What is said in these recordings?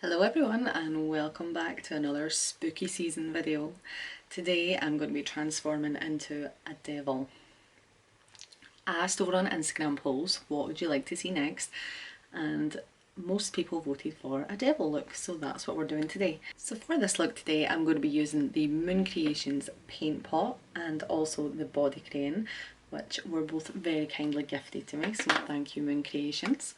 Hello everyone and welcome back to another spooky season video. Today I'm going to be transforming into a devil. I asked over on Instagram polls what would you like to see next, and most people voted for a devil look, so that's what we're doing today. So for this look today I'm going to be using the Moon Creations paint pot and also the body crane, which were both very kindly gifted to me, so thank you Moon Creations.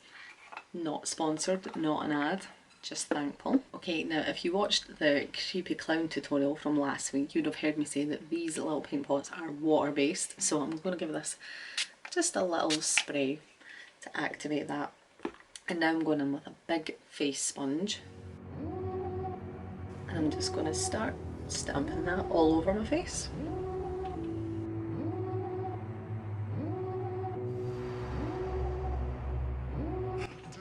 Not sponsored, not an ad. Just thankful. Okay, now if you watched the creepy clown tutorial from last week, you'd have heard me say that these little paint pots are water based, so I'm going to give this just a little spray to activate that. And now I'm going in with a big face sponge and I'm just going to start stamping that all over my face.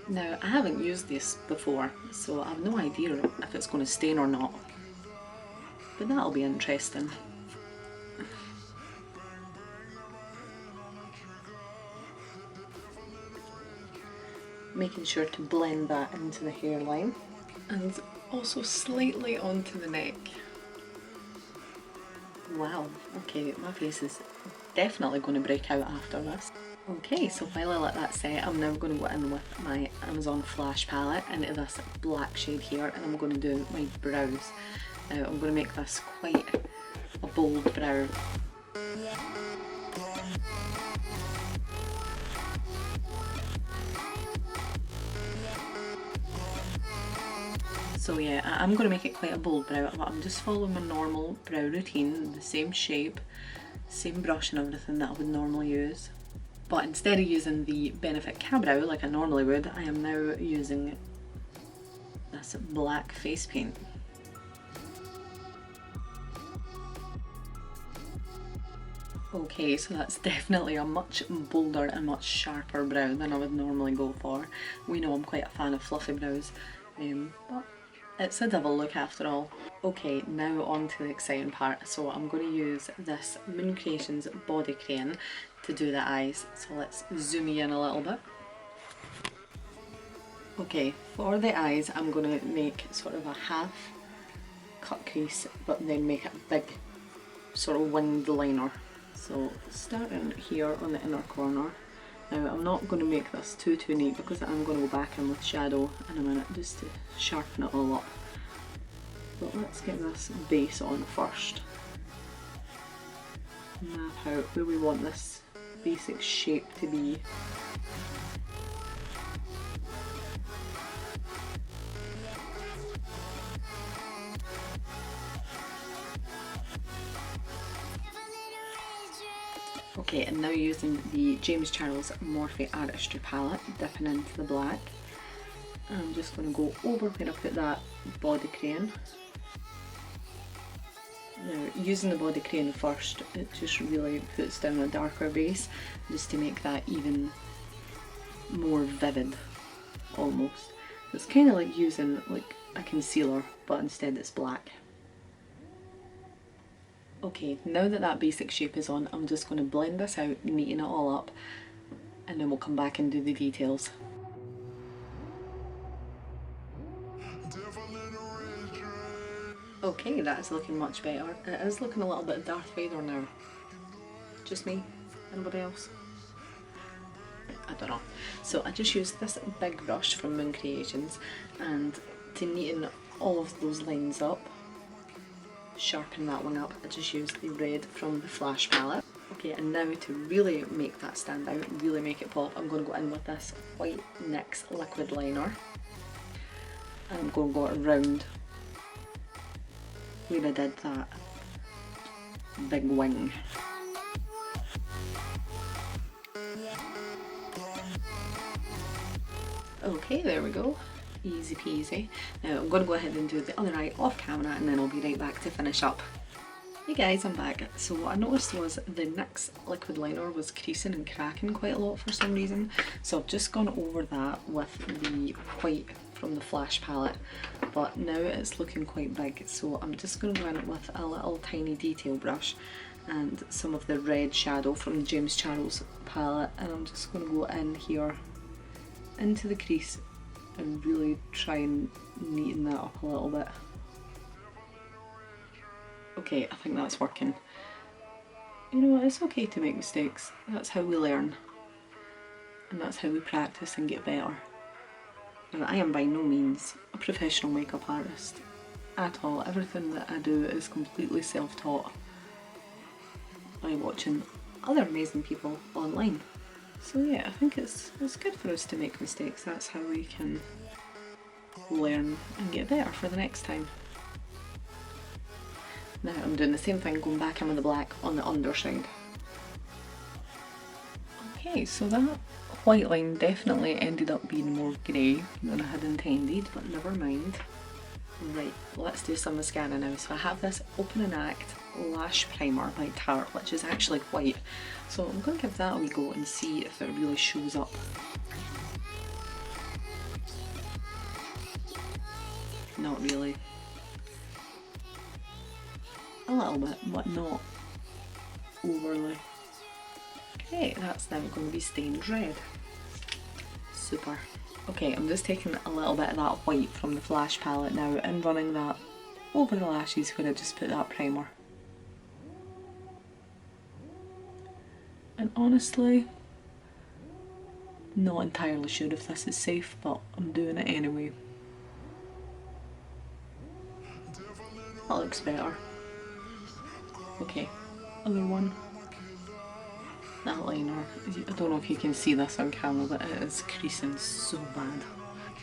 Now, I haven't used this before, so I have no idea if it's going to stain or not, but that'll be interesting. Making sure to blend that into the hairline and also slightly onto the neck. Wow, okay, my face is definitely going to break out after this. Okay, so while I let that set, I'm now going to go in with my Amazon Flash palette into this black shade here, and I'm going to do my brows. Now I'm going to make this quite a bold brow. So yeah, I'm going to make it quite a bold brow, but I'm just following my normal brow routine, the same shape, same brush and everything that I would normally use. But instead of using the Benefit K-Brow like I normally would, I am now using this black face paint. Okay, so that's definitely a much bolder and much sharper brow than I would normally go for. We know I'm quite a fan of fluffy brows, but it's a devil look after all. Okay, now on to the exciting part. So I'm going to use this Moon Creations body crane to do the eyes. So let's zoom in a little bit. Okay, for the eyes I'm going to make sort of a half cut crease, but then make it a big sort of winged liner. So starting here on the inner corner. Now I'm not going to make this too neat because I'm going to go back in with shadow in a minute just to sharpen it all up. But let's get this base on first. Map out where we want this basic shape to be. Okay, and now using the James Charles Morphe Artistry palette, dipping into the black, I'm just going to go over where I put that body crane. Now, using the body crane first, it just really puts down a darker base, just to make that even more vivid, almost. It's kind of like using like a concealer, but instead it's black. Okay, now that that basic shape is on, I'm just going to blend this out, neaten it all up, and then we'll come back and do the details. Okay, that's looking much better. It is looking a little bit Darth Vader now. Just me? Anybody else? I don't know. So I just used this big brush from Moon Creations, and to neaten all of those lines up, sharpen that one up, I just used the red from the Flash palette. Okay, and now to really make that stand out, really make it pop, I'm going to go in with this white NYX liquid liner. And I'm going to go around where I did that big wing. Okay, there we go. Easy peasy. Now I'm going to go ahead and do the other eye off camera, and then I'll be right back to finish up. Hey guys, I'm back. So what I noticed was the NYX liquid liner was creasing and cracking quite a lot for some reason. So I've just gone over that with the white from the Flash palette, but now it's looking quite big. So I'm just going to go in with a little tiny detail brush and some of the red shadow from the James Charles palette, and I'm just going to go in here into the crease and really try and neaten that up a little bit. Okay, I think that's working. You know what, it's okay to make mistakes. That's how we learn. And that's how we practice and get better. Now, I am by no means a professional makeup artist at all. Everything that I do is completely self-taught by watching other amazing people online. So yeah, I think it's good for us to make mistakes. That's how we can learn and get better for the next time. Now I'm doing the same thing, going back in with the black on the underside. Okay, so that white line definitely ended up being more grey than I had intended, but never mind. Right, let's do some mascara now. So I have this Open and Act Lash Primer by Tarte, which is actually white. So I'm going to give that a wee go and see if it really shows up. Not really. A little bit, but not overly. Okay, that's now going to be stained red. Super. Okay, I'm just taking a little bit of that white from the Flash palette now and running that over the lashes where I just put that primer. And honestly, not entirely sure if this is safe, but I'm doing it anyway. That looks better. Okay, other one. That liner, I don't know if you can see this on camera, but it is creasing so bad.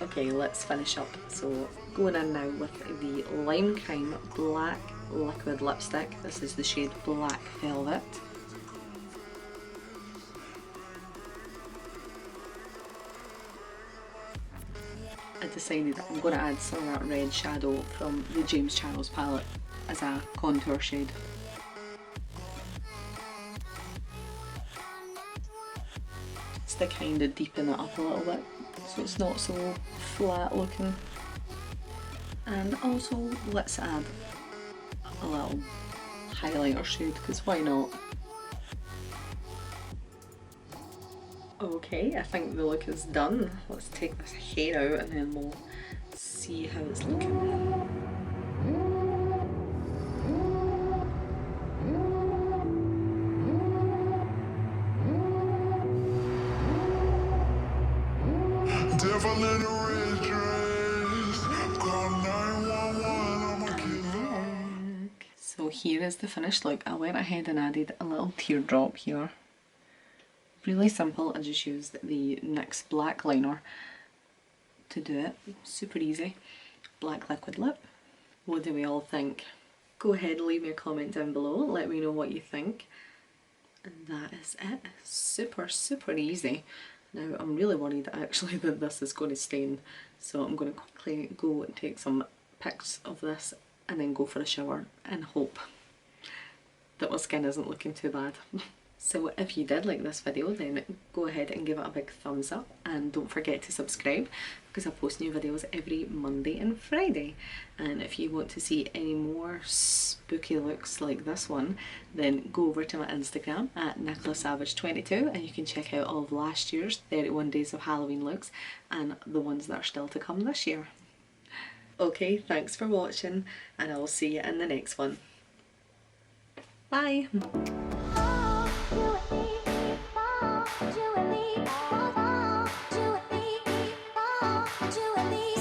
Okay, let's finish up. So going in now with the Lime Crime Black Liquid Lipstick. This is the shade Black Velvet. I decided that I'm going to add some of that red shadow from the James Charles palette as a contour shade. To kind of deepen it up a little bit so it's not so flat looking. And also let's add a little highlighter shade, because why not? Okay, I think the look is done. Let's take this hair out and then we'll see how it's looking. So here is the finished look. I went ahead and added a little teardrop here. Really simple, I just used the NYX black liner to do it. Super easy. Black liquid lip. What do we all think? Go ahead and leave me a comment down below, let me know what you think. And that is it. Super, super easy. Now I'm really worried actually that this is going to stain, so I'm going to quickly go and take some pics of this and then go for a shower and hope that my skin isn't looking too bad. So if you did like this video, then go ahead and give it a big thumbs up, and don't forget to subscribe because I post new videos every Monday and Friday. And if you want to see any more spooky looks like this one, then go over to my Instagram at Nicola Savage 22 and you can check out all of last year's 31 days of Halloween looks and the ones that are still to come this year. Okay, thanks for watching and I will see you in the next one. Bye! You and me,